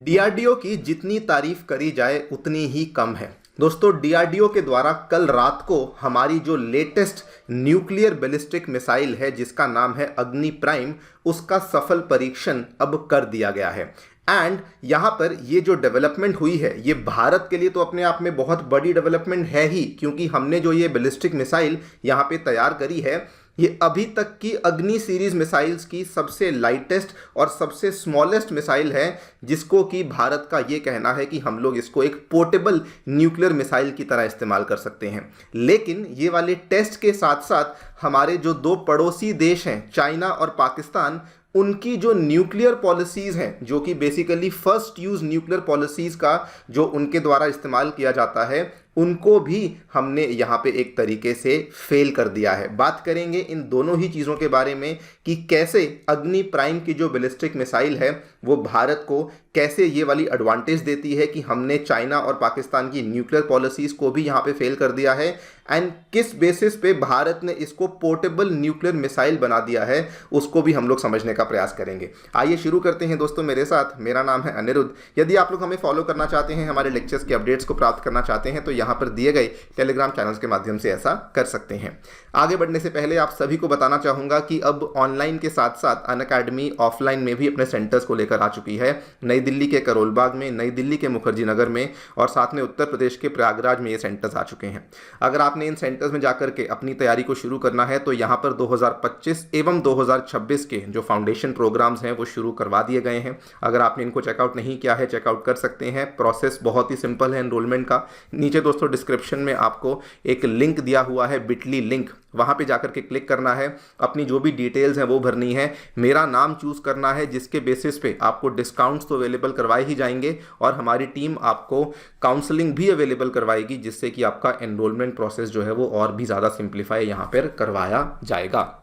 DRDO की जितनी तारीफ करी जाए उतनी ही कम है। दोस्तों, डीआरडीओ के द्वारा कल रात को हमारी जो लेटेस्ट न्यूक्लियर बैलिस्टिक मिसाइल है जिसका नाम है अग्नि प्राइम, उसका सफल परीक्षण अब कर दिया गया है। एंड यहाँ पर ये जो डेवलपमेंट हुई है ये भारत के लिए तो अपने आप में बहुत बड़ी डेवलपमेंट है ही, क्योंकि हमने जो ये बैलिस्टिक मिसाइल यहाँ पे तैयार करी है ये अभी तक की अग्नि सीरीज मिसाइल्स की सबसे लाइटेस्ट और सबसे स्मॉलेस्ट मिसाइल है, जिसको कि भारत का ये कहना है कि हम लोग इसको एक पोर्टेबल न्यूक्लियर मिसाइल की तरह इस्तेमाल कर सकते हैं। लेकिन ये वाले टेस्ट के साथ साथ हमारे जो दो पड़ोसी देश हैं चाइना और पाकिस्तान, उनकी जो न्यूक्लियर पॉलिसीज़ हैं, जो कि basically first use nuclear policies का जो उनके द्वारा इस्तेमाल किया जाता है, उनको भी हमने यहाँ पे एक तरीके से फेल कर दिया है। बात करेंगे इन दोनों ही चीज़ों के बारे में कि कैसे अग्नि प्राइम की जो बैलिस्टिक मिसाइल है वो भारत को कैसे ये वाली एडवांटेज देती है कि हमने चाइना और पाकिस्तान की न्यूक्लियर पॉलिसीज़ को भी यहाँ पे फेल कर दिया है, एंड किस बेसिस पे भारत ने इसको पोर्टेबल न्यूक्लियर मिसाइल बना दिया है उसको भी हम लोग समझने का प्रयास करेंगे। आइए शुरू करते हैं दोस्तों मेरे साथ। मेरा नाम है अनिरुद्ध। यदि आप लोग हमें फॉलो करना चाहते हैं, हमारे लेक्चर्स के अपडेट्स को प्राप्त करना चाहते हैं, तो यहाँ पर दिए गए टेलीग्राम चैनल्स के माध्यम से ऐसा कर सकते हैं। आगे बढ़ने से पहले आप सभी को बताना चाहूँगा कि अब ऑनलाइन के साथ साथ अनअकैडमी ऑफलाइन में भी अपने सेंटर्स को लेकर आ चुकी है। नई दिल्ली के करोल बाग में, नई दिल्ली के मुखर्जी नगर में और साथ में उत्तर प्रदेश के प्रयागराज में ये सेंटर्स आ चुके हैं। अगर आपने इन सेंटर्स में जाकर के अपनी तैयारी को शुरू करना है तो यहाँ पर 2025 एवं 2026 के जो फाउंडेशन प्रोग्राम्स हैं वो शुरू करवा दिए गए हैं। अगर आपने इनको चेकआउट नहीं किया है, चेकआउट कर सकते हैं। प्रोसेस बहुत ही सिंपल है एनरोलमेंट का। नीचे दोस्तों डिस्क्रिप्शन में आपको एक लिंक दिया हुआ है, बिटली लिंक, वहाँ पे जाकर के क्लिक करना है, अपनी जो भी डिटेल्स हैं वो भरनी है, मेरा नाम चूज़ करना है, जिसके बेसिस पे आपको डिस्काउंट्स तो अवेलेबल करवाए ही जाएंगे और हमारी टीम आपको काउंसलिंग भी अवेलेबल करवाएगी, जिससे कि आपका एनरोलमेंट प्रोसेस जो है वो और भी ज़्यादा सिंप्लीफाई यहाँ पर करवाया जाएगा।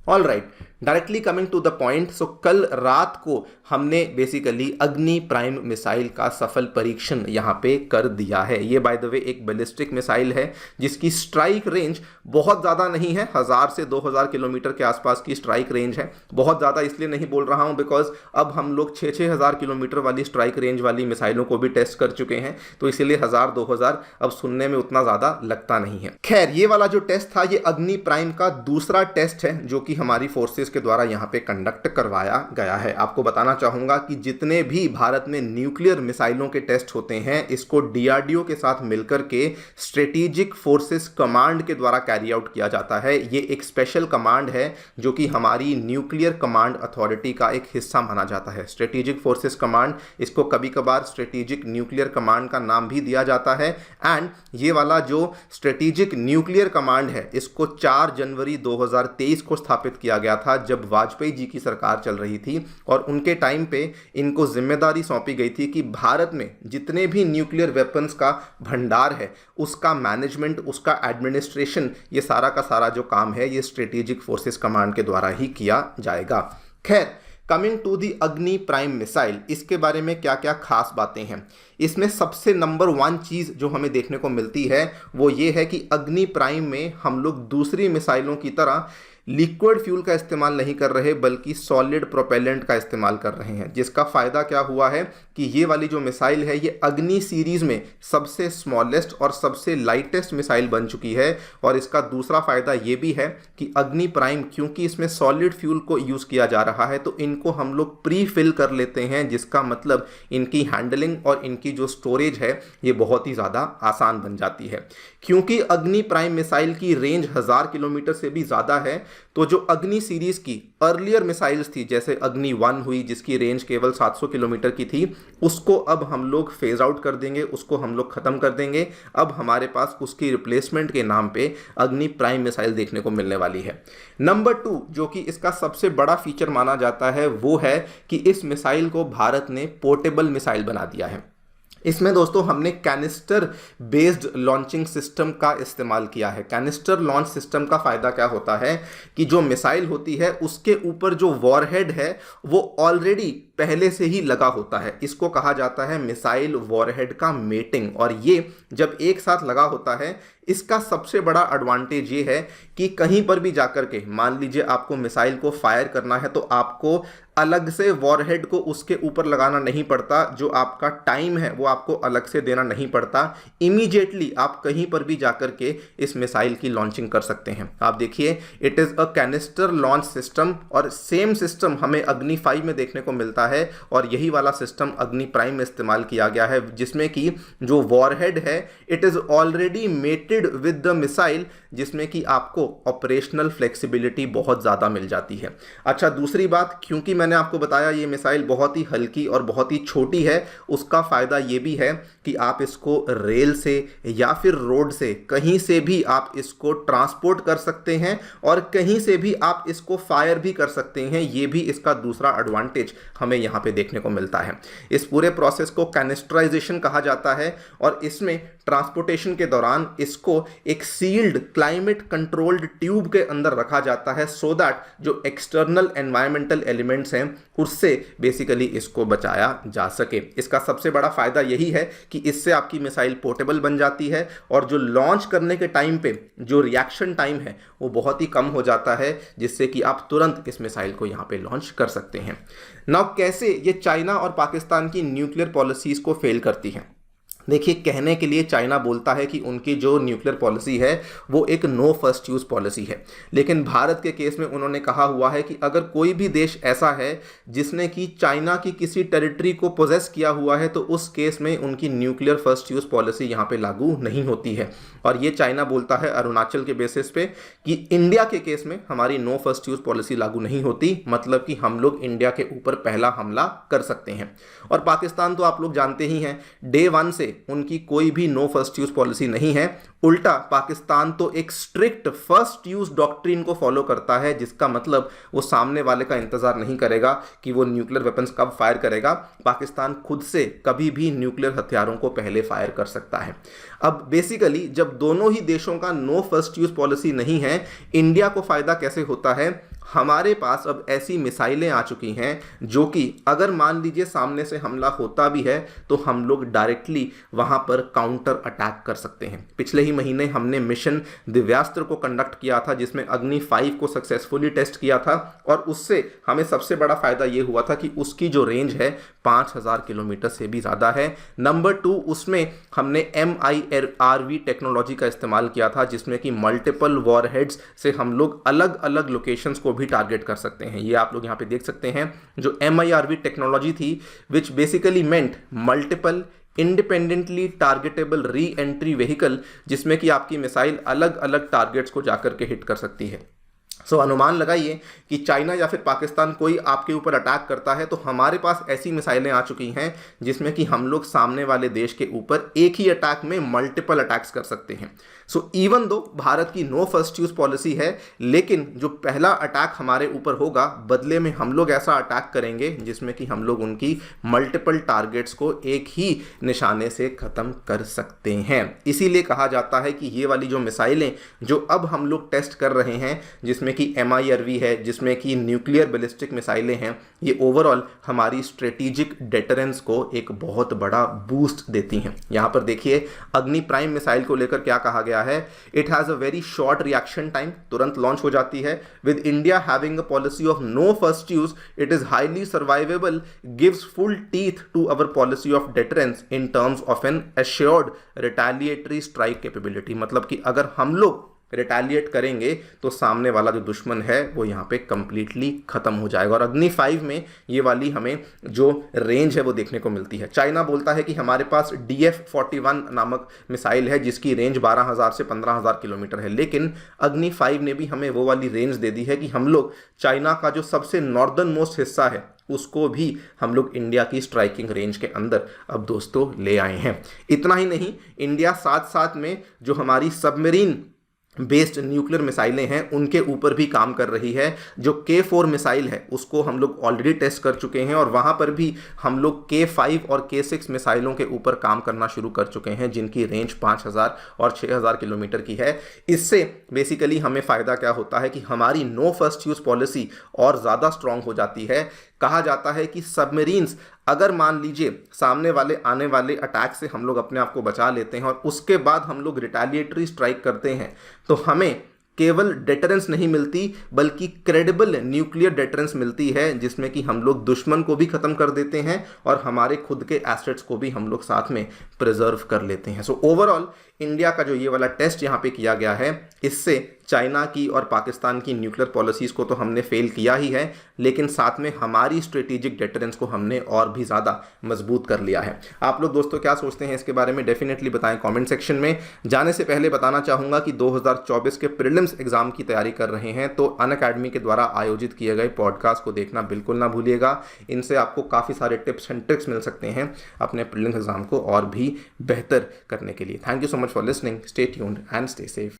All right, directly coming to the point. So कल रात को हमने बेसिकली अग्नि प्राइम मिसाइल का सफल परीक्षण यहाँ पे कर दिया है। ये बाय द वे एक बैलिस्टिक मिसाइल है जिसकी स्ट्राइक रेंज बहुत ज़्यादा नहीं है, 1000 से 2000 किलोमीटर के आसपास की स्ट्राइक रेंज है। बहुत ज़्यादा इसलिए नहीं बोल रहा हूँ बिकॉज अब हम लोग 6-6000 किलोमीटर वाली स्ट्राइक रेंज वाली मिसाइलों को भी टेस्ट कर चुके हैं, तो इसीलिए 1000-2000 अब सुनने में उतना ज़्यादा लगता नहीं है। खैर, ये वाला जो टेस्ट था ये अग्नि प्राइम का दूसरा टेस्ट है जो कि हमारी फोर्सेस के द्वारा यहाँ पे कंडक्ट करवाया गया है। आपको बताना चाहूंगा कि जितने भी भारत में न्यूक्लियर मिसाइलों के टेस्ट होते हैं इसको डीआरडीओ के साथ मिलकर के स्ट्रेटेजिक फोर्सेस कमांड के द्वारा कैरी आउट किया जाता है। ये एक स्पेशल कमांड है जो कि हमारी न्यूक्लियर कमांड अथॉरिटी का एक हिस्सा माना जाता है। स्ट्रेटेजिक फोर्सेस कमांड, इसको कभी कभार स्ट्रेटेजिक न्यूक्लियर कमांड का नाम भी दिया जाता है। एंड ये वाला जो स्ट्रेटेजिक न्यूक्लियर कमांड है इसको 4 जनवरी 2023 को स्थापित किया गया था, जब वाजपेयी जी की सरकार चल रही थी और उनके टाइम पे इनको जिम्मेदारी सौंपी गई थी कि भारत में जितने भी न्यूक्लियर वेपन्स का भंडार है उसका मैनेजमेंट, उसका एडमिनिस्ट्रेशन, ये सारा का सारा जो काम है ये स्ट्रेटेजिक फोर्सेस कमांड के द्वारा ही किया जाएगा। खैर, कमिंग टू दी अग्नि प्राइम मिसाइल, इसके बारे में क्या क्या खास बातें हैं। इसमें सबसे नंबर 1 चीज़ जो हमें देखने को मिलती है वो ये है कि अग्नि प्राइम में हम लोग दूसरी मिसाइलों की तरह लिक्विड फ्यूल का इस्तेमाल नहीं कर रहे बल्कि सॉलिड प्रोपेलेंट का इस्तेमाल कर रहे हैं, जिसका फ़ायदा क्या हुआ है कि ये वाली जो मिसाइल है ये अग्नि सीरीज़ में सबसे स्मॉलेस्ट और सबसे लाइटेस्ट मिसाइल बन चुकी है। और इसका दूसरा फ़ायदा ये भी है कि अग्नि प्राइम, क्योंकि इसमें सॉलिड फ्यूल को यूज़ किया जा रहा है तो इनको हम लोग प्री फिल कर लेते हैं, जिसका मतलब इनकी हैंडलिंग और इनकी जो स्टोरेज है ये बहुत ही ज़्यादा आसान बन जाती है। क्योंकि अग्नि प्राइम मिसाइल की रेंज 1000 किलोमीटर से भी ज़्यादा है, तो जो अग्नि सीरीज़ की अर्लियर मिसाइल्स थी, जैसे अग्नि 1 हुई जिसकी रेंज केवल 700 किलोमीटर की थी, उसको अब हम लोग फेज आउट कर देंगे, उसको हम लोग ख़त्म कर देंगे। अब हमारे पास उसकी रिप्लेसमेंट के नाम पे अग्नि प्राइम मिसाइल देखने को मिलने वाली है। नंबर 2 जो कि इसका सबसे बड़ा फीचर माना जाता है वो है कि इस मिसाइल को भारत ने पोर्टेबल मिसाइल बना दिया है। इसमें दोस्तों हमने कैनिस्टर बेस्ड लॉन्चिंग सिस्टम का इस्तेमाल किया है। कैनिस्टर लॉन्च सिस्टम का फ़ायदा क्या होता है कि जो मिसाइल होती है उसके ऊपर जो वॉरहेड है वो ऑलरेडी पहले से ही लगा होता है। इसको कहा जाता है मिसाइल वॉरहेड का मेटिंग, और ये जब एक साथ लगा होता है इसका सबसे बड़ा एडवांटेज ये है कि कहीं पर भी जाकर के मान लीजिए आपको मिसाइल को फायर करना है तो आपको अलग से वॉरहेड को उसके ऊपर लगाना नहीं पड़ता, जो आपका टाइम है वो आपको अलग से देना नहीं पड़ता। इमीडिएटली आप कहीं पर भी जाकर के इस मिसाइल की लॉन्चिंग कर सकते हैं। आप देखिए, it is a canister launch system, और सेम सिस्टम हमें अग्नि 5 में देखने को मिलता है, और यही वाला सिस्टम अग्नि प्राइम में इस्तेमाल किया गया है, जिसमें कि जो वॉरहेड है it is already mated with the missile, जिसमें कि आपको ऑपरेशनल फ्लेक्सिबिलिटी बहुत ज़्यादा मिल जाती है। अच्छा, दूसरी बात, क्योंकि मैंने आपको बताया ये मिसाइल बहुत ही हल्की और बहुत ही छोटी है, उसका फ़ायदा ये भी है कि आप इसको रेल से या फिर रोड से कहीं से भी आप इसको ट्रांसपोर्ट कर सकते हैं, और कहीं से भी आप इसको फायर भी कर सकते हैं। ये भी इसका दूसरा एडवांटेज हमें यहाँ पे देखने को मिलता है। इस पूरे प्रोसेस को कैनिस्टराइजेशन कहा जाता है, और इसमें ट्रांसपोर्टेशन के दौरान इसको एक सील्ड क्लाइमेट कंट्रोल्ड ट्यूब के अंदर रखा जाता है, सो दैट जो एक्सटर्नल एनवायरमेंटल एलिमेंट्स हैं उससे बेसिकली इसको बचाया जा सके। इसका सबसे बड़ा फायदा यही है कि इससे आपकी मिसाइल पोर्टेबल बन जाती है, और जो लॉन्च करने के टाइम पे जो रिएक्शन टाइम है वो बहुत ही कम हो जाता है, जिससे कि आप तुरंत इस मिसाइल को यहाँ पे लॉन्च कर सकते हैं। नाउ कैसे ये चाइना और पाकिस्तान की न्यूक्लियर पॉलिसीज को फेल करती हैं? देखिए, कहने के लिए चाइना बोलता है कि उनकी जो न्यूक्लियर पॉलिसी है वो एक नो फर्स्ट यूज़ पॉलिसी है, लेकिन भारत के केस में उन्होंने कहा हुआ है कि अगर कोई भी देश ऐसा है जिसने कि चाइना की किसी टेरिटरी को पोजेस किया हुआ है, तो उस केस में उनकी न्यूक्लियर फर्स्ट यूज़ पॉलिसी यहाँ पे लागू नहीं होती है। और ये चाइना बोलता है अरुणाचल के बेसिस पे कि इंडिया के केस में हमारी नो फर्स्ट यूज़ पॉलिसी लागू नहीं होती, मतलब कि हम लोग इंडिया के ऊपर पहला हमला कर सकते हैं। और पाकिस्तान तो आप लोग जानते ही हैं, डे वन से उनकी कोई भी नो फर्स्ट यूज पॉलिसी नहीं है। उल्टा पाकिस्तान तो एक स्ट्रिक्ट फर्स्ट यूज डॉक्ट्रिन को फॉलो करता है, जिसका मतलब वो सामने वाले का इंतजार नहीं करेगा कि वो न्यूक्लियर वेपन्स कब फायर करेगा। पाकिस्तान खुद से कभी भी न्यूक्लियर हथियारों को पहले फायर कर सकता है। अब बेसिकली जब दोनों ही देशों का नो फर्स्ट यूज पॉलिसी नहीं है, इंडिया को फायदा कैसे होता है? हमारे पास अब ऐसी मिसाइलें आ चुकी हैं जो कि अगर मान लीजिए सामने से हमला होता भी है तो हम लोग डायरेक्टली वहां पर काउंटर अटैक कर सकते हैं। पिछले ही महीने हमने मिशन दिव्यास्त्र को कंडक्ट किया था, जिसमें अग्नि 5 को सक्सेसफुली टेस्ट किया था, और उससे हमें सबसे बड़ा फायदा ये हुआ था कि उसकी जो रेंज है 5000 किलोमीटर से भी ज़्यादा है। नंबर 2, उसमें हमने MIRV टेक्नोलॉजी का इस्तेमाल किया था, जिसमें कि मल्टीपल वॉरहेड्स से हम लोग अलग अलग लोकेशंस को भी टारगेट कर सकते हैं। ये आप लोग यहाँ पे देख सकते हैं, जो MIRV टेक्नोलॉजी थी, which basically meant multiple independently targetable re entry vehicle, जिसमें कि आपकी मिसाइल अलग अलग टारगेट्स को जाकर के हिट कर सकती है। सो अनुमान लगाइए कि चाइना या फिर पाकिस्तान कोई आपके ऊपर अटैक करता है, तो हमारे पास ऐसी मिसाइलें आ चुकी हैं जिसमें कि हम लोग सामने वाले देश के ऊपर एक ही अटैक में मल्टीपल अटैक्स कर सकते हैं। सो इवन दो भारत की नो फर्स्ट यूज पॉलिसी है, लेकिन जो पहला अटैक हमारे ऊपर होगा, बदले में हम लोग ऐसा अटैक करेंगे जिसमें कि हम लोग उनकी मल्टीपल टारगेट्स को एक ही निशाने से ख़त्म कर सकते हैं। इसीलिए कहा जाता है कि ये वाली जो मिसाइलें जो अब हम लोग टेस्ट कर रहे हैं, जिसमें कि MIRV है, जिसमें कि न्यूक्लियर बैलिस्टिक मिसाइलें हैं, ये ओवरऑल हमारी स्ट्रेटेजिक डेटरेंस को एक बहुत बड़ा बूस्ट देती हैं। यहाँ पर देखिए, अग्नि प्राइम मिसाइल को लेकर क्या कहा गया है? It has a very short reaction time, तुरंत लॉन्च हो जाती है। With India having a policy of no first use, it is highly survivable, gives full teeth to our policy of deterrence in terms of an assured retaliatory strike capability. मतलब कि अगर हम लोग retaliate करेंगे तो सामने वाला जो दुश्मन है वो यहाँ पे कंप्लीटली खत्म हो जाएगा। और अग्नि 5 में ये वाली हमें जो रेंज है वो देखने को मिलती है। चाइना बोलता है कि हमारे पास DF-41 नामक मिसाइल है जिसकी रेंज 12000 से 15000 किलोमीटर है, लेकिन अग्नि 5 ने भी हमें वो वाली रेंज दे दी है कि हम लोग चाइना का जो सबसे नॉर्दर्न मोस्ट हिस्सा है उसको भी हम लोग इंडिया की स्ट्राइकिंग रेंज के अंदर अब दोस्तों ले आए हैं। इतना ही नहीं, इंडिया साथ साथ में जो हमारी सबमरीन बेस्ड न्यूक्लियर मिसाइलें हैं उनके ऊपर भी काम कर रही है। जो K4 मिसाइल है उसको हम लोग ऑलरेडी टेस्ट कर चुके हैं, और वहाँ पर भी हम लोग K5 और K6 मिसाइलों के ऊपर काम करना शुरू कर चुके हैं, जिनकी रेंज 5000 और 6000 किलोमीटर की है। इससे बेसिकली हमें फ़ायदा क्या होता है कि हमारी नो फर्स्ट यूज़ पॉलिसी और ज़्यादा स्ट्रॉन्ग हो जाती है। कहा जाता है कि सबमरीन्स अगर मान लीजिए सामने वाले आने वाले अटैक से हम लोग अपने आप को बचा लेते हैं और उसके बाद हम लोग रिटेलिएटरी स्ट्राइक करते हैं, तो हमें केवल डेटरेंस नहीं मिलती बल्कि क्रेडिबल न्यूक्लियर डेटरेंस मिलती है, जिसमें कि हम लोग दुश्मन को भी खत्म कर देते हैं और हमारे खुद के एसेट्स को भी हम लोग साथ में प्रिजर्व कर लेते हैं। सो ओवरऑल इंडिया का जो ये वाला टेस्ट यहाँ पे किया गया है, इससे चाइना की और पाकिस्तान की न्यूक्लियर पॉलिसीज़ को तो हमने फेल किया ही है, लेकिन साथ में हमारी स्ट्रेटेजिक डेटरेंस को हमने और भी ज़्यादा मजबूत कर लिया है। आप लोग दोस्तों क्या सोचते हैं इसके बारे में डेफिनेटली बताएं कमेंट सेक्शन में। जाने से पहले बताना चाहूँगा कि 2024 के प्रीलिम्स एग्जाम की तैयारी कर रहे हैं तो अनअकैडमी के द्वारा आयोजित किए गए पॉडकास्ट को देखना बिल्कुल ना भूलिएगा। इनसे आपको काफ़ी सारे टिप्स एंड ट्रिक्स मिल सकते हैं अपने प्रीलिम्स एग्जाम को और भी बेहतर करने के लिए। Thank you so much for listening, stay tuned and stay safe.